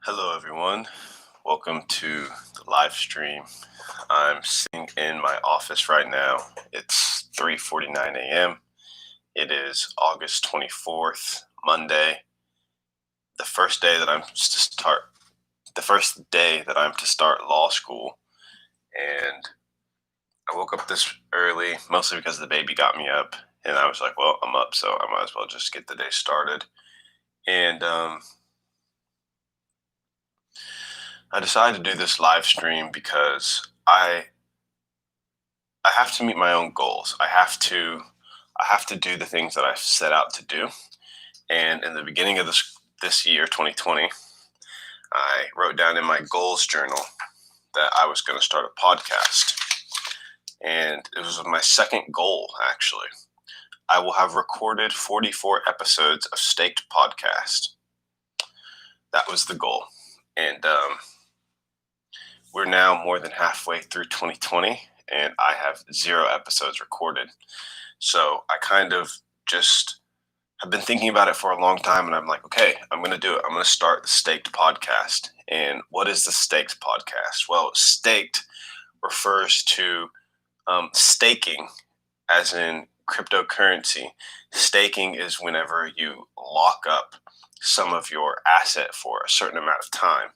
Hello, everyone. Welcome to the live stream. I'm sitting in my office right now. It's 3:49 a.m. It is August 24th, Monday, the first day that I'm to start law school. And I woke up this early, mostly because the baby got me up. And I was like, well, I'm up, so I might as well just get the day started. And I decided to do this live stream because I have to meet my own goals. I have to do the things that I set out to do. And in the beginning of this year, 2020, I wrote down in my goals journal that I was going to start a podcast. And it was my second goal, actually. I will have recorded 44 episodes of Staked Podcast. That was the goal. And we're now more than halfway through 2020, and I have 0 episodes recorded. So I kind of just have been thinking about it for a long time, and I'm like, okay, I'm going to do it. I'm going to start the Staked Podcast. And what is the Staked Podcast? Well, staked refers to staking, as in cryptocurrency. Staking is whenever you lock up some of your asset for a certain amount of time.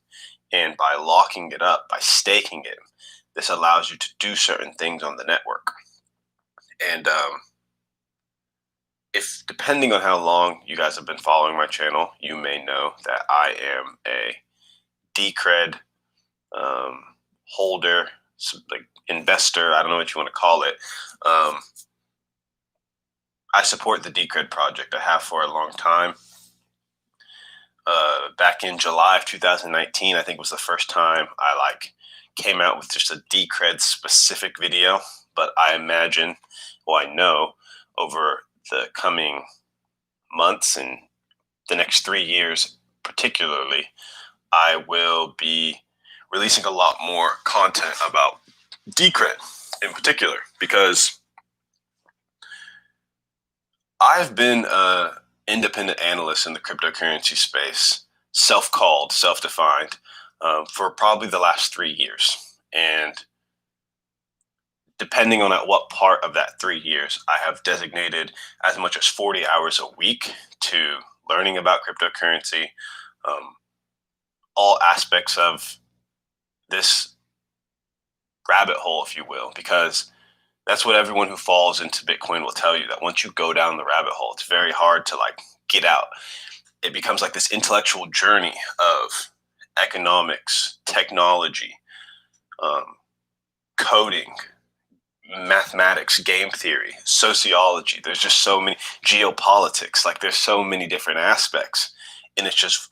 And by locking it up, by staking it, this allows you to do certain things on the network. And if depending on how long you guys have been following my channel, you may know that I am a Decred holder, like investor. I don't know what you want to call it. I support the Decred project. I have for a long time. Back in July of 2019, I think was the first time I came out with just a Decred specific video. But I imagine, well, I know over the coming months and the next 3 years, particularly, I will be releasing a lot more content about Decred in particular, because I've been an independent analyst in the cryptocurrency space, self-called, self-defined, for probably the last 3 years. And depending on at what part of that 3 years, I have designated as much as 40 hours a week to learning about cryptocurrency, all aspects of this rabbit hole, if you will, because that's what everyone who falls into Bitcoin will tell you, that once you go down the rabbit hole, it's very hard to get out. It becomes like this intellectual journey of economics, technology, coding, mathematics, game theory, sociology. There's just so many, geopolitics, there's so many different aspects, and it's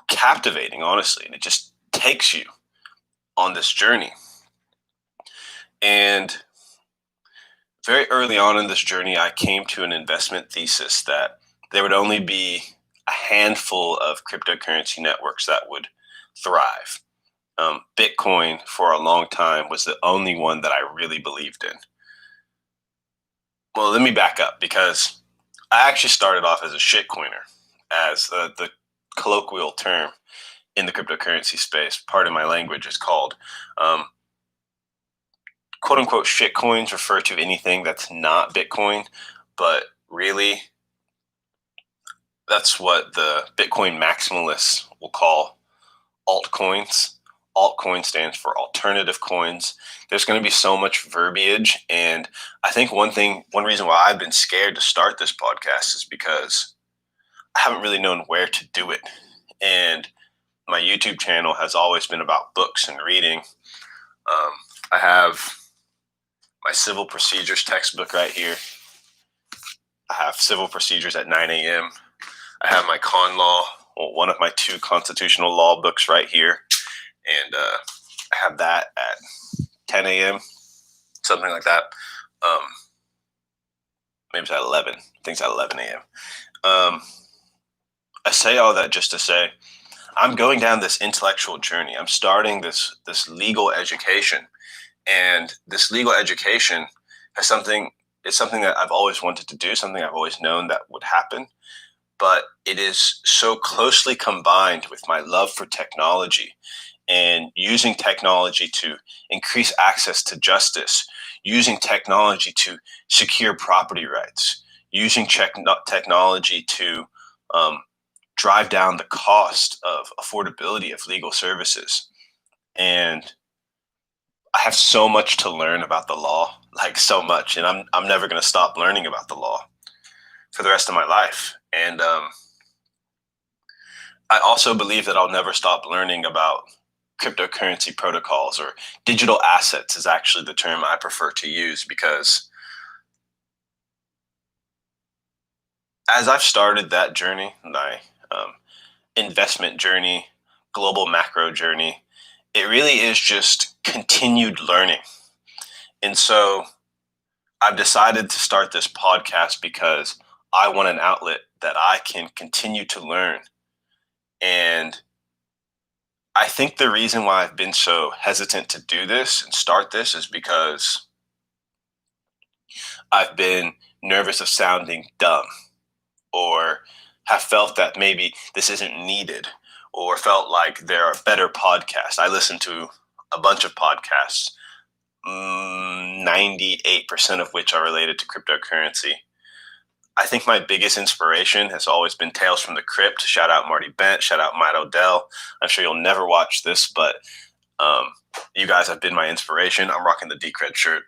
captivating, honestly, and it just takes you on this journey. And very early on in this journey, I came to an investment thesis that there would only be a handful of cryptocurrency networks that would thrive. Bitcoin, for a long time, was the only one that I really believed in. Well, let me back up, because I actually started off as a shitcoiner, as the colloquial term in the cryptocurrency space. Part of my language is called quote unquote shitcoins. Refer to anything that's not Bitcoin, but really that's what the Bitcoin maximalists will call altcoins. Altcoin stands for alternative coins. There's going to be so much verbiage, and I think one reason why I've been scared to start this podcast is because I haven't really known where to do it. And my YouTube channel has always been about books and reading. I have my civil procedures textbook right here. I have Civil Procedures at 9 a.m. I have my con law, one of my 2 constitutional law books right here. And I have that at 10 a.m., something like that. Maybe it's at 11. I think it's at 11 a.m. I say all that just to say I'm going down this intellectual journey. I'm starting this legal education. And this legal education is something that I've always wanted to do, something I've always known that would happen. but it is so closely combined with my love for technology and using technology to increase access to justice, using technology to secure property rights, using technology to um, drive down the cost of affordability of legal services. And I have so much to learn about the law, like so much, and I'm never going to stop learning about the law for the rest of my life. And I also believe that I'll never stop learning about cryptocurrency protocols, or digital assets is actually the term I prefer to use, because as I've started that journey, my investment journey, global macro journey, it really is just continued learning. And so I've decided to start this podcast because I want an outlet that I can continue to learn. And I think the reason why I've been so hesitant to do this and start this is because I've been nervous of sounding dumb, or have felt that maybe this isn't needed, or felt like there are better podcasts. I listen to a bunch of podcasts, 98% of which are related to cryptocurrency. I think my biggest inspiration has always been Tales from the Crypt. Shout out Marty Bent. Shout out Matt Odell. I'm sure you'll never watch this, but um, you guys have been my inspiration. I'm rocking the Decred shirt.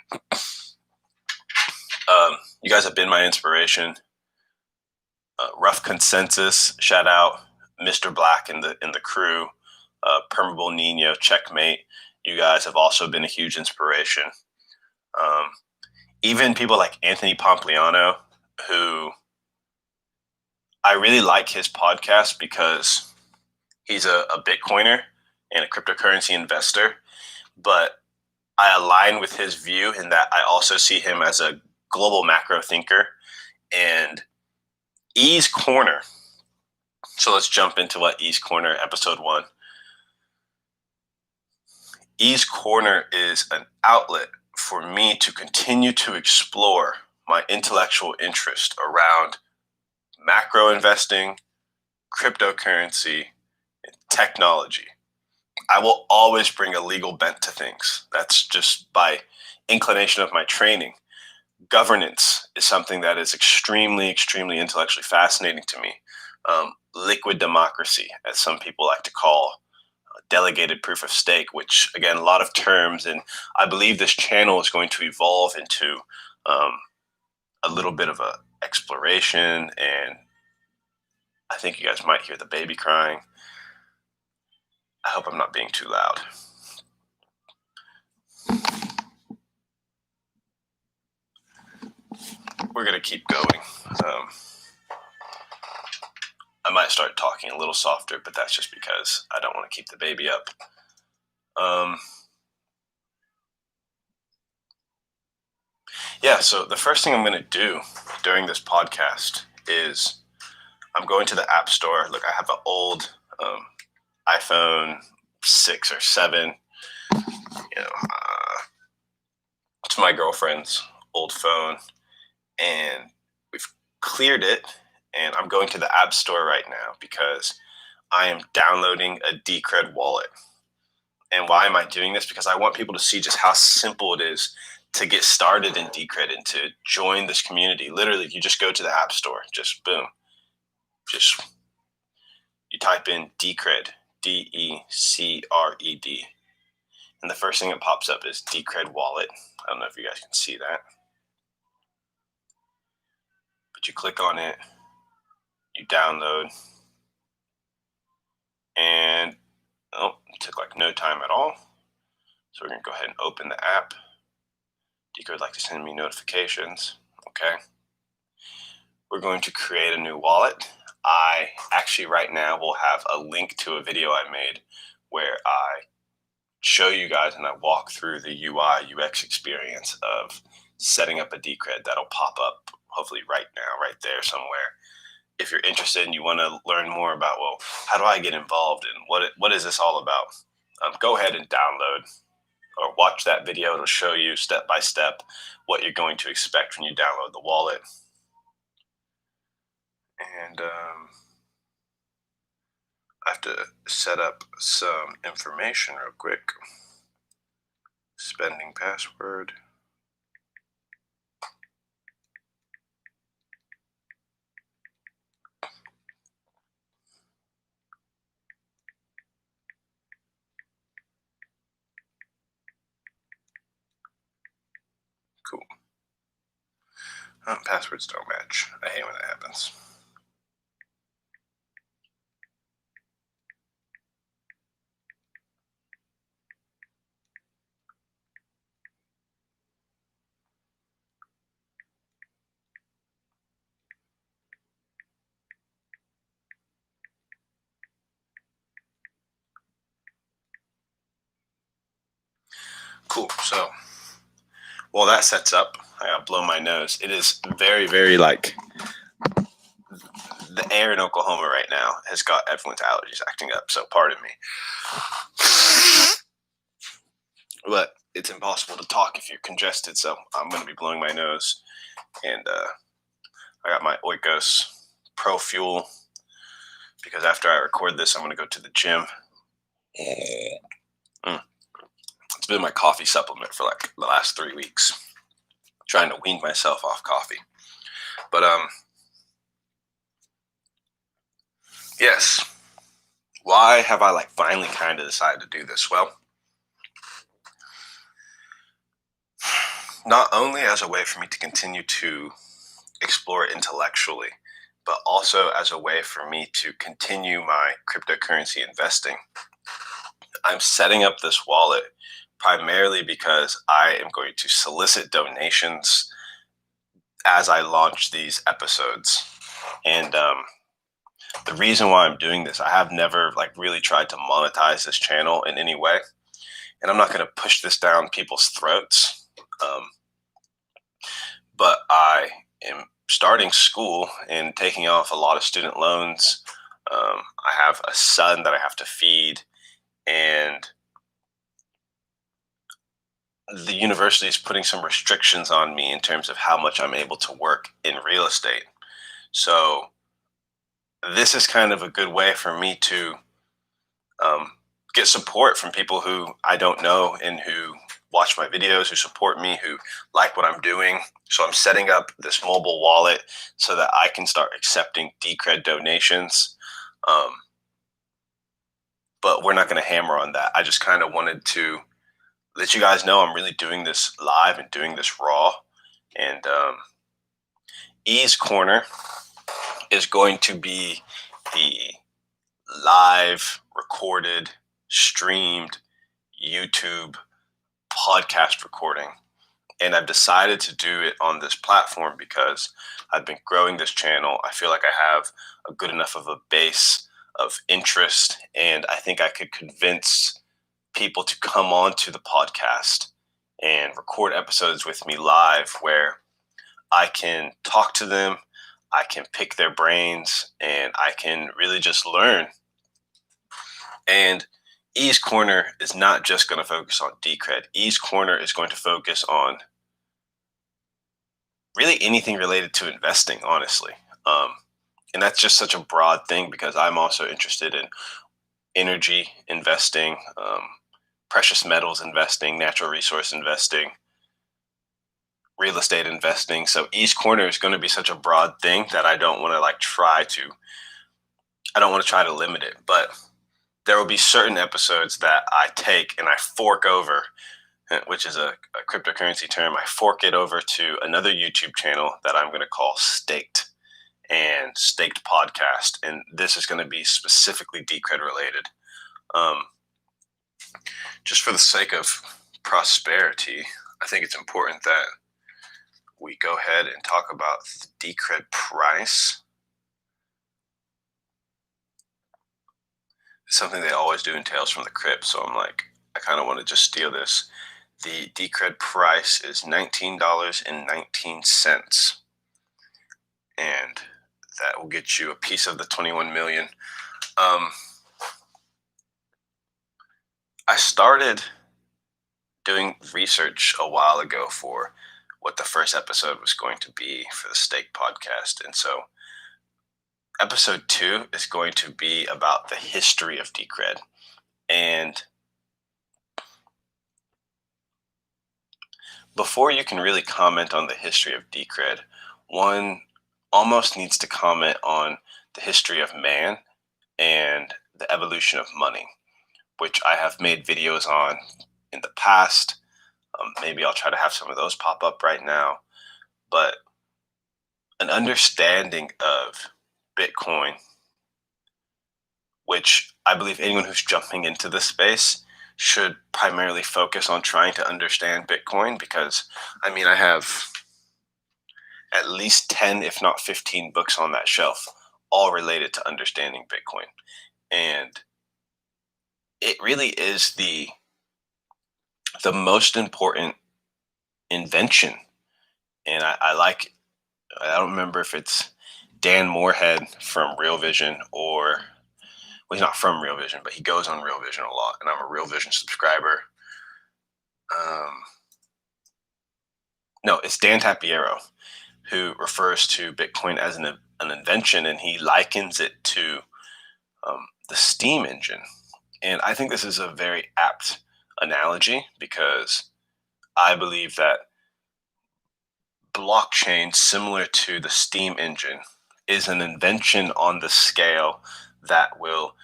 You guys have been my inspiration. Rough Consensus. Shout out Mr. Black and the crew. Permeable Nino. Checkmate. You guys have also been a huge inspiration. Um, Even people like Anthony Pompliano, who I really like his podcast because he's a Bitcoiner and a cryptocurrency investor, but I align with his view in that I also see him as a global macro thinker. And Ease Corner. So let's jump into what Ease Corner, episode 1. Ease Corner is an outlet for me to continue to explore my intellectual interest around macro investing, cryptocurrency, and technology. I will always bring a legal bent to things. That's just by inclination of my training. Governance is something that is extremely, extremely intellectually fascinating to me. Liquid democracy, as some people like to call delegated proof of stake, which again, a lot of terms. And I believe this channel is going to evolve into um, a little bit of a exploration. And I think you guys might hear the baby crying. I hope I'm not being too loud. We're going to keep going. I might start talking a little softer, but that's just because I don't want to keep the baby up. Yeah, so the first thing I'm going to do during this podcast is I'm going to the App Store. Look, I have an old iPhone 6 or 7. It's my girlfriend's old phone, and we've cleared it. And I'm going to the App Store right now because I am downloading a Decred wallet. And why am I doing this? Because I want people to see just how simple it is to get started in Decred and to join this community. Literally, you just go to the App Store, just boom, just you type in Decred, Decred, and the first thing that pops up is Decred wallet. I don't know if you guys can see that, but you click on it, you download, and it took like no time at all. So we're gonna go ahead and open the app. Decred would like to send me notifications. Okay. We're going to create a new wallet. I actually right now will have a link to a video I made where I show you guys and I walk through the UI UX experience of setting up a Decred. That'll pop up hopefully right now, right there somewhere. If you're interested and you want to learn more about, well, how do I get involved and what is this all about? Go ahead and download or watch that video. It'll show you step by step what you're going to expect when you download the wallet. And I have to set up some information real quick. Spending password. Cool. Passwords don't match. I hate when that happens. Cool. So while that sets up, I gotta blow my nose. It is very, very like the air in Oklahoma right now has got everyone's allergies acting up. So pardon me. But it's impossible to talk if you're congested. So I'm gonna be blowing my nose, and I got my Oikos Pro Fuel because after I record this, I'm gonna go to the gym. Mm. It's been my coffee supplement for like the last 3 weeks, trying to wean myself off coffee. But yes. Why have I like finally kind of decided to do this? Well, not only as a way for me to continue to explore intellectually, but also as a way for me to continue my cryptocurrency investing. I'm setting up this wallet primarily because I am going to solicit donations as I launch these episodes. And the reason why I'm doing this, I have never like really tried to monetize this channel in any way, and I'm not going to push this down people's throats. Um, but I am starting school and taking off a lot of student loans. I have a son that I have to feed, and the university is putting some restrictions on me in terms of how much I'm able to work in real estate. So this is kind of a good way for me to um, get support from people who I don't know and who watch my videos, who support me, who like what I'm doing. So I'm setting up this mobile wallet so that I can start accepting Decred donations. Um, but we're not going to hammer on that. I just kind of wanted to let you guys know I'm really doing this live and doing this raw. And Ease Corner is going to be the live, recorded, streamed YouTube podcast recording. And I've decided to do it on this platform because I've been growing this channel. I feel like I have a good enough of a base of interest, and I think I could convince people to come on to the podcast and record episodes with me live where I can talk to them, I can pick their brains, and I can really just learn. And Ease Corner is not just going to focus on Decred. Ease Corner is going to focus on really anything related to investing, honestly. Um, and that's just such a broad thing because I'm also interested in energy investing, precious metals investing, natural resource investing, real estate investing. So East Corner is going to be such a broad thing that I don't want to I don't want to try to limit it. But there will be certain episodes that I take and I fork over, which is a cryptocurrency term. I fork it over to another YouTube channel that I'm going to call Staked and Staked Podcast. And this is going to be specifically Decred related. Just for the sake of prosperity, I think it's important that we go ahead and talk about the Decred price. It's something they always do in Tales from the Crypt, so I'm like, I kind of want to just steal this. The Decred price is $19.19, and that will get you a piece of the 21 million. I started doing research a while ago for what the first episode was going to be for the Stake podcast, and so episode 2 is going to be about the history of Decred. And before you can really comment on the history of Decred, one almost needs to comment on the history of man and the evolution of money, which I have made videos on in the past. Maybe I'll try to have some of those pop up right now. But an understanding of Bitcoin, which I believe anyone who's jumping into this space should primarily focus on trying to understand Bitcoin, because I have at least 10, if not 15 books on that shelf, all related to understanding Bitcoin. And it really is the most important invention. And I don't remember if it's Dan Moorhead from Real Vision, or, well, he's not from Real Vision, but he goes on Real Vision a lot, and I'm a Real Vision subscriber. No, it's Dan Tapiero, who refers to Bitcoin as an invention, and he likens it to the steam engine. And I think this is a very apt analogy, because I believe that blockchain, similar to the steam engine, is an invention on the scale that will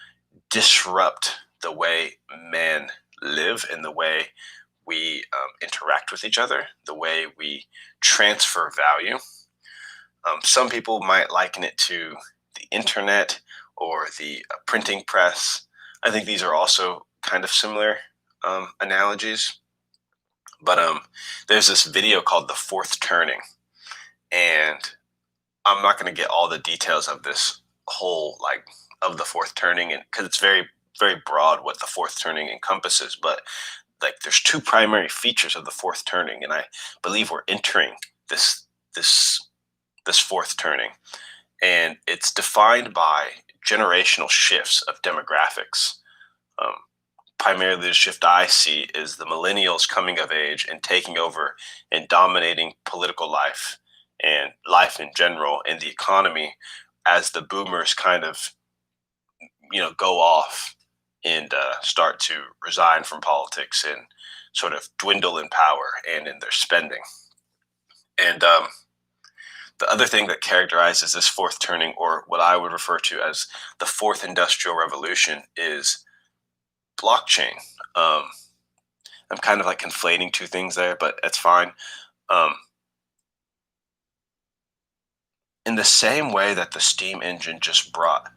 disrupt the way men live and the way we interact with each other, the way we transfer value. Some people might liken it to the internet or the printing press. I think these are also kind of similar analogies. But there's this video called The Fourth Turning, and I'm not going to get all the details of this whole, like, of the fourth turning, and because it's very, very broad what the fourth turning encompasses. But like, there's two primary features of the fourth turning, and I believe we're entering this this this fourth turning, and it's defined by generational shifts of demographics. Um, Primarily, the shift I see is the millennials coming of age and taking over and dominating political life and life in general and the economy, as the boomers kind of go off and start to resign from politics and sort of dwindle in power and in their spending. And the other thing that characterizes this fourth turning, or what I would refer to as the fourth industrial revolution, is blockchain. I'm kind of like conflating two things there, but it's fine. In the same way that the steam engine just brought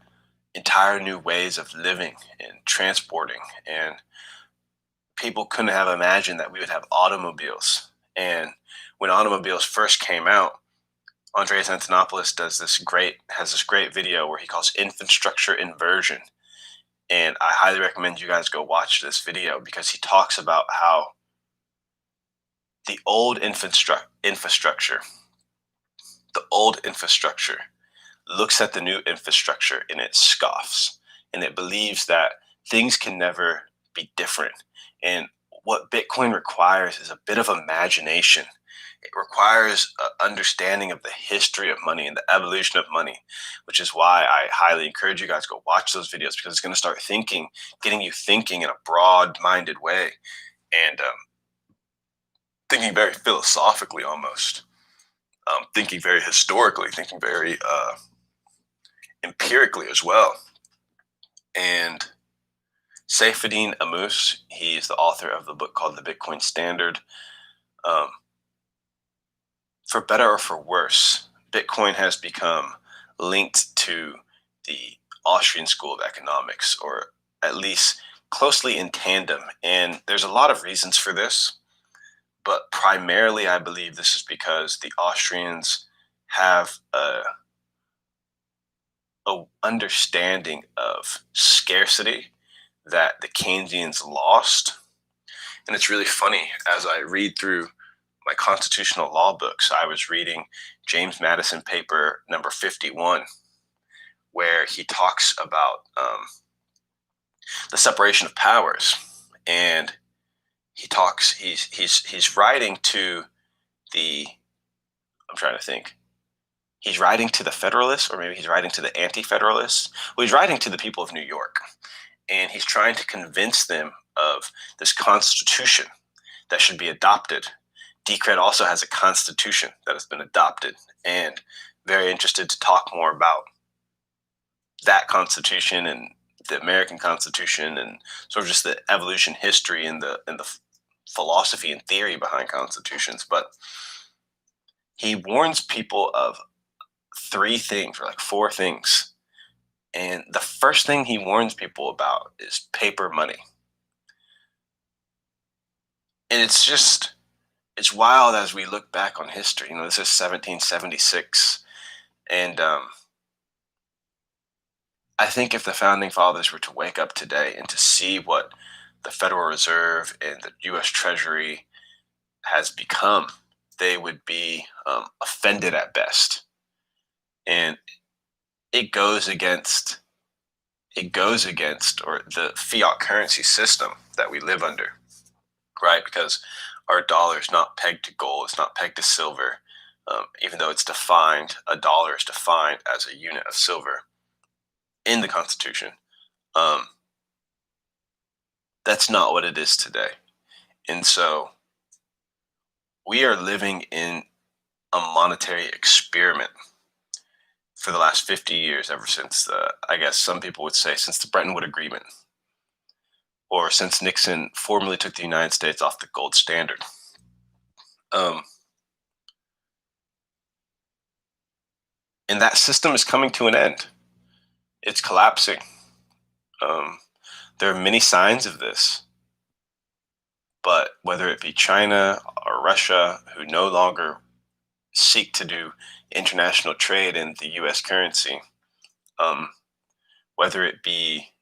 entire new ways of living and transporting, and people couldn't have imagined that we would have automobiles. And when automobiles first came out, Andreas Antonopoulos has this great video where he calls infrastructure inversion. And I highly recommend you guys go watch this video, because he talks about how the old infrastructure, the old infrastructure looks at the new infrastructure and it scoffs, and it believes that things can never be different. And what Bitcoin requires is a bit of imagination. It requires an understanding of the history of money and the evolution of money, which is why I highly encourage you guys to go watch those videos, because it's going to start getting you thinking in a broad-minded way, and thinking very philosophically almost, thinking very historically, thinking very empirically as well. And Saifedean Ammous, he's the author of the book called The Bitcoin Standard. For better or for worse, Bitcoin has become linked to the Austrian School of Economics, or at least closely in tandem. And there's a lot of reasons for this, but primarily I believe this is because the Austrians have a understanding of scarcity that the Keynesians lost. And it's really funny, as I read through my constitutional law books, I was reading James Madison paper number 51, where he talks about the separation of powers. And he's writing to the, I'm trying to think, He's writing to the Federalists, or maybe he's writing to the Anti-Federalists. Well, he's writing to the people of New York, and he's trying to convince them of this Constitution that should be adopted. Decred also has a Constitution that has been adopted, and very interested to talk more about that Constitution and the American Constitution, and sort of just the evolution history and the philosophy and theory behind constitutions. But he warns people of three things, or like four things. And the first thing he warns people about is paper money. And it's wild as we look back on history. This is 1776. And I think if the founding fathers were to wake up today and to see what the Federal Reserve and the U.S. Treasury has become, they would be offended at best. And it goes against or the fiat currency system that we live under, right? Because our dollar is not pegged to gold, it's not pegged to silver, even though a dollar is defined as a unit of silver in the Constitution. That's not what it is today. And so we are living in a monetary experiment for the last 50 years, ever since I guess some people would say since the Bretton Woods Agreement, or since Nixon formally took the United States off the gold standard. And that system is coming to an end. It's collapsing. There are many signs of this, but whether it be China or Russia, who no longer seek to do international trade in the U.S. currency, whether it be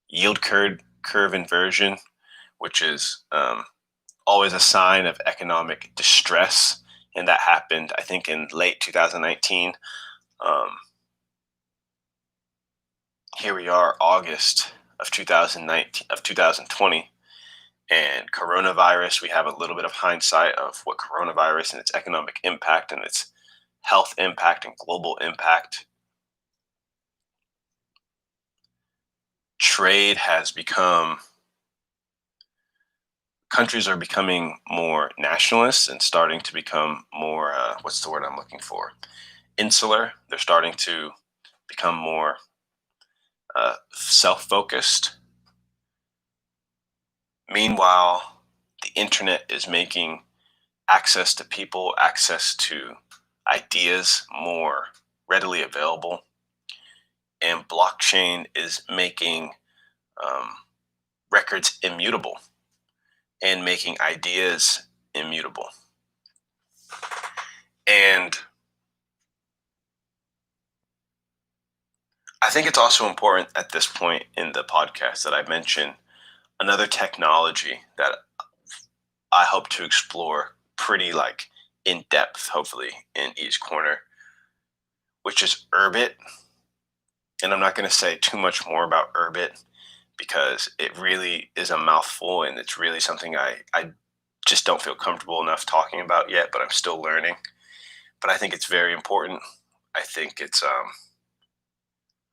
yield curve inversion, which is always a sign of economic distress, and that happened, I think, in late 2019. Here we are, August of 2020, and coronavirus. We have a little bit of hindsight of what coronavirus and its economic impact and its health impact and global impact. Trade has become, countries are becoming more nationalist and starting to become more, what's the word I'm looking for? Insular. They're starting to become more self-focused. Meanwhile, the internet is making access to people, access to ideas more readily available. And blockchain is making records immutable and making ideas immutable. And I think it's also important at this point in the podcast that I mention another technology that I hope to explore pretty in depth, hopefully, in each corner, which is Urbit. And I'm not going to say too much more about Urbit because it really is a mouthful, and it's really something I just don't feel comfortable enough talking about yet, but I'm still learning. But I think it's very important. I think it's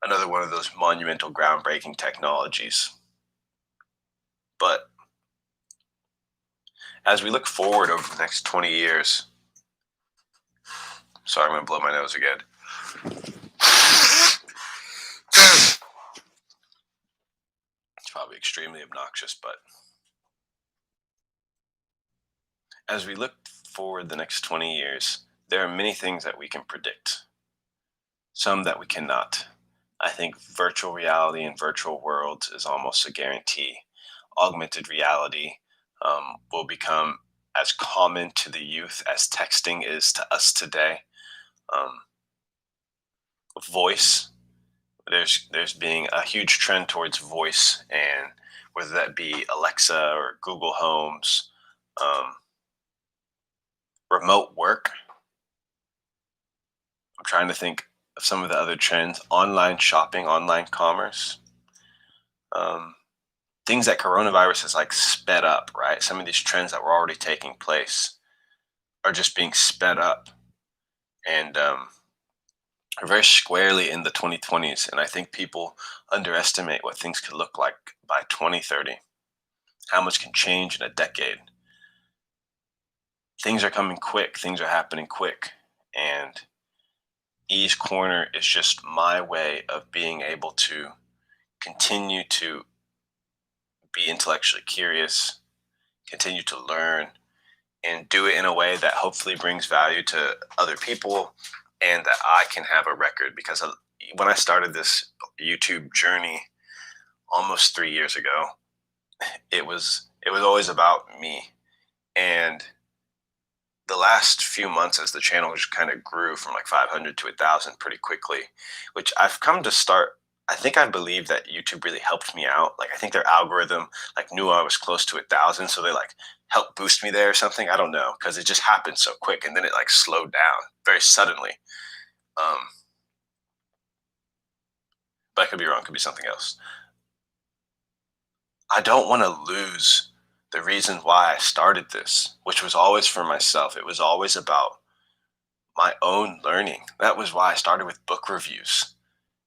another one of those monumental, groundbreaking technologies. But as we look forward over the next 20 years, sorry, I'm going to blow my nose again. It's probably extremely obnoxious, but as we look forward the next 20 years, there are many things that we can predict, some that we cannot. I think virtual reality and virtual worlds is almost a guarantee. Augmented reality will become as common to the youth as texting is to us today. Voice, there's being a huge trend towards voice, and whether that be Alexa or Google Homes, remote work. I'm trying to think of some of the other trends: online shopping, online commerce. Things that coronavirus has sped up, right? Some of these trends that were already taking place are just being sped up. And We're very squarely in the 2020s, and I think people underestimate what things could look like by 2030, how much can change in a decade. Things are coming quick, things are happening quick, and E's Corner is just my way of being able to continue to be intellectually curious, continue to learn, and do it in a way that hopefully brings value to other people and that I can have a record. Because when I started this YouTube journey almost 3 years ago, it was always about me. And the last few months, as the channel just kind of grew from like 500 to 1,000 pretty quickly, which I've come to start. I think I believe that YouTube really helped me out. Like I think their algorithm like knew I was close to 1,000, so they like helped boost me there or something. I don't know, because it just happened so quick, and then it like slowed down very suddenly. Um, but I could be wrong. Could be something else. I don't want to lose the reason why I started this, which was always for myself. It was always about my own learning. That was why I started with book reviews,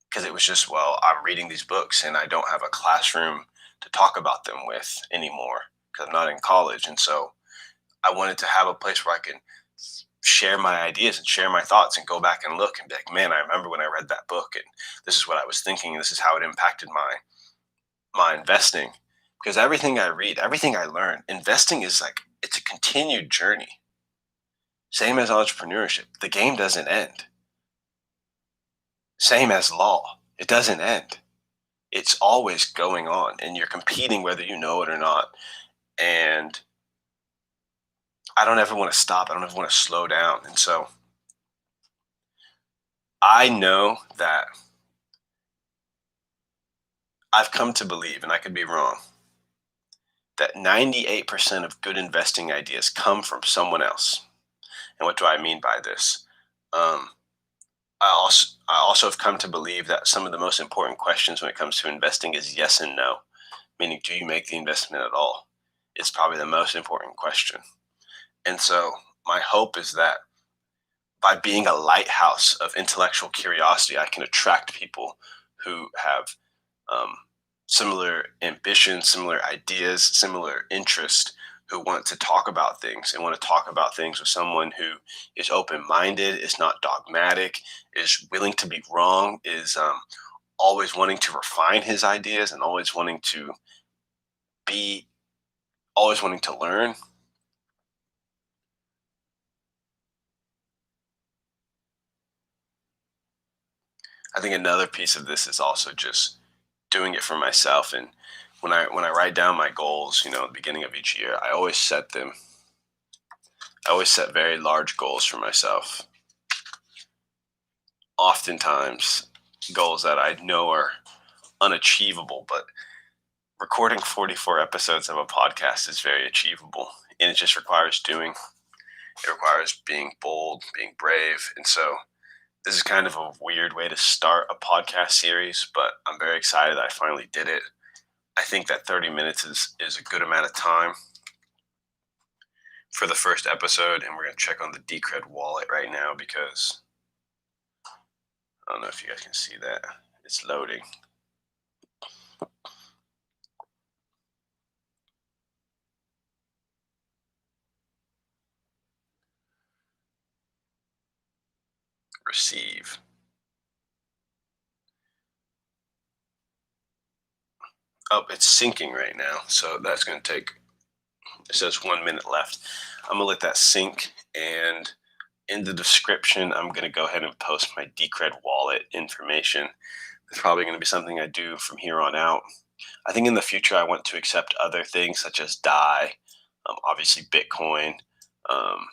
because it was just, well, I'm reading these books and I don't have a classroom to talk about them with anymore because I'm not in college. And so I wanted to have a place where I can share my ideas and share my thoughts and go back and look and be like, man, I remember when I read that book and this is what I was thinking. This is how it impacted my investing. Because everything I read, everything I learn, investing is like, it's a continued journey. Same as entrepreneurship. The game doesn't end. Same as law. It doesn't end. It's always going on and you're competing whether you know it or not. And I don't ever want to stop. I don't ever want to slow down. And so I know that I've come to believe, and I could be wrong, that 98% of good investing ideas come from someone else. And what do I mean by this? Um, I also have come to believe that some of the most important questions when it comes to investing is yes and no, meaning do you make the investment at all? It's probably the most important question. And so my hope is that by being a lighthouse of intellectual curiosity, I can attract people who have um, similar ambitions, similar ideas, similar interest, who want to talk about things and want to talk about things with someone who is open minded, is not dogmatic, is willing to be wrong, is always wanting to refine his ideas and be always wanting to learn. I think another piece of this is also just doing it for myself. And when I write down my goals, at the beginning of each year, I always set them. I always set very large goals for myself. Oftentimes, goals that I know are unachievable, but recording 44 episodes of a podcast is very achievable, and it just requires doing. It requires being bold, being brave, and so this is kind of a weird way to start a podcast series, but I'm very excited that I finally did it. I think that 30 minutes is a good amount of time for the first episode, and we're going to check on the Decred wallet right now because I don't know if you guys can see that. It's loading. Receive. Oh, it's syncing right now, so that's going to take, it says 1 minute left. I'm going to let that sync, and in the description, I'm going to go ahead and post my Decred wallet information. It's probably going to be something I do from here on out. I think in the future, I want to accept other things such as DAI, obviously Bitcoin, um,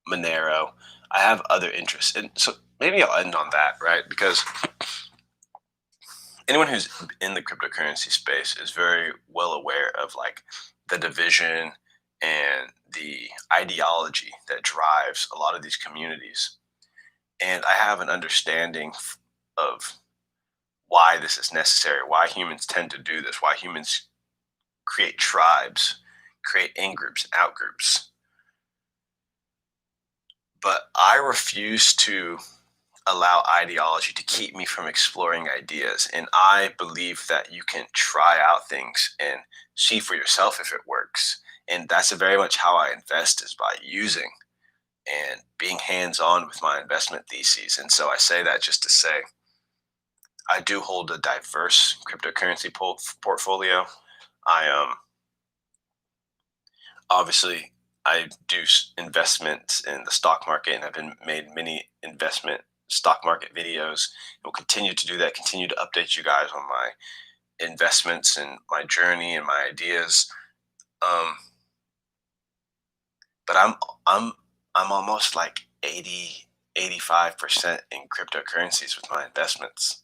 Monero. I have other interests. And so maybe I'll end on that, right? Because anyone who's in the cryptocurrency space is very well aware of like the division and the ideology that drives a lot of these communities. And I have an understanding of why this is necessary, why humans tend to do this, why humans create tribes, create in groups and out groups. But I refuse to allow ideology to keep me from exploring ideas. And I believe that you can try out things and see for yourself if it works. And that's very much how I invest, is by using and being hands on with my investment theses. And so I say that just to say I do hold a diverse cryptocurrency portfolio. I obviously I do investments in the stock market, and I've been made many investment stock market videos. Will continue to do that. Continue to update you guys on my investments and my journey and my ideas. Um, but I'm I'm almost like 85% in cryptocurrencies with my investments.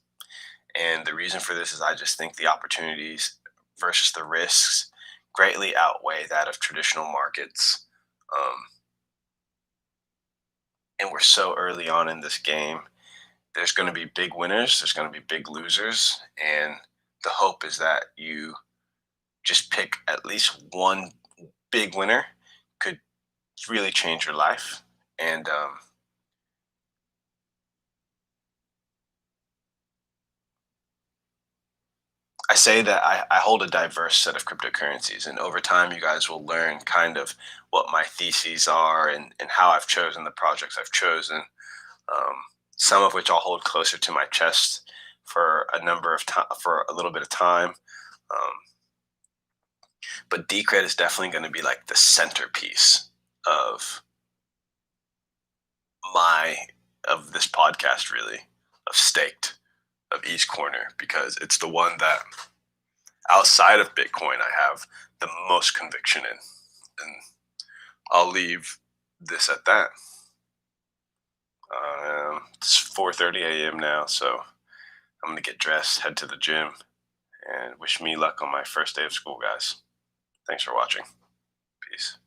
And the reason for this is I just think the opportunities versus the risks greatly outweigh that of traditional markets. Um, and we're so early on in this game. There's going to be big winners, there's going to be big losers. And the hope is that you just pick at least one big winner, could really change your life. And I say that I hold a diverse set of cryptocurrencies, and over time, you guys will learn kind of what my theses are, and how I've chosen the projects I've chosen. Um, some of which I'll hold closer to my chest for a number of time, for a little bit of time. Um, but Decred is definitely going to be like the centerpiece of my of this podcast, really, of Staked, of each corner, because it's the one that outside of Bitcoin I have the most conviction in. And I'll leave this at that. It's 4:30 a.m. now, so I'm gonna get dressed, head to the gym, and wish me luck on my first day of school, guys. Thanks for watching. Peace.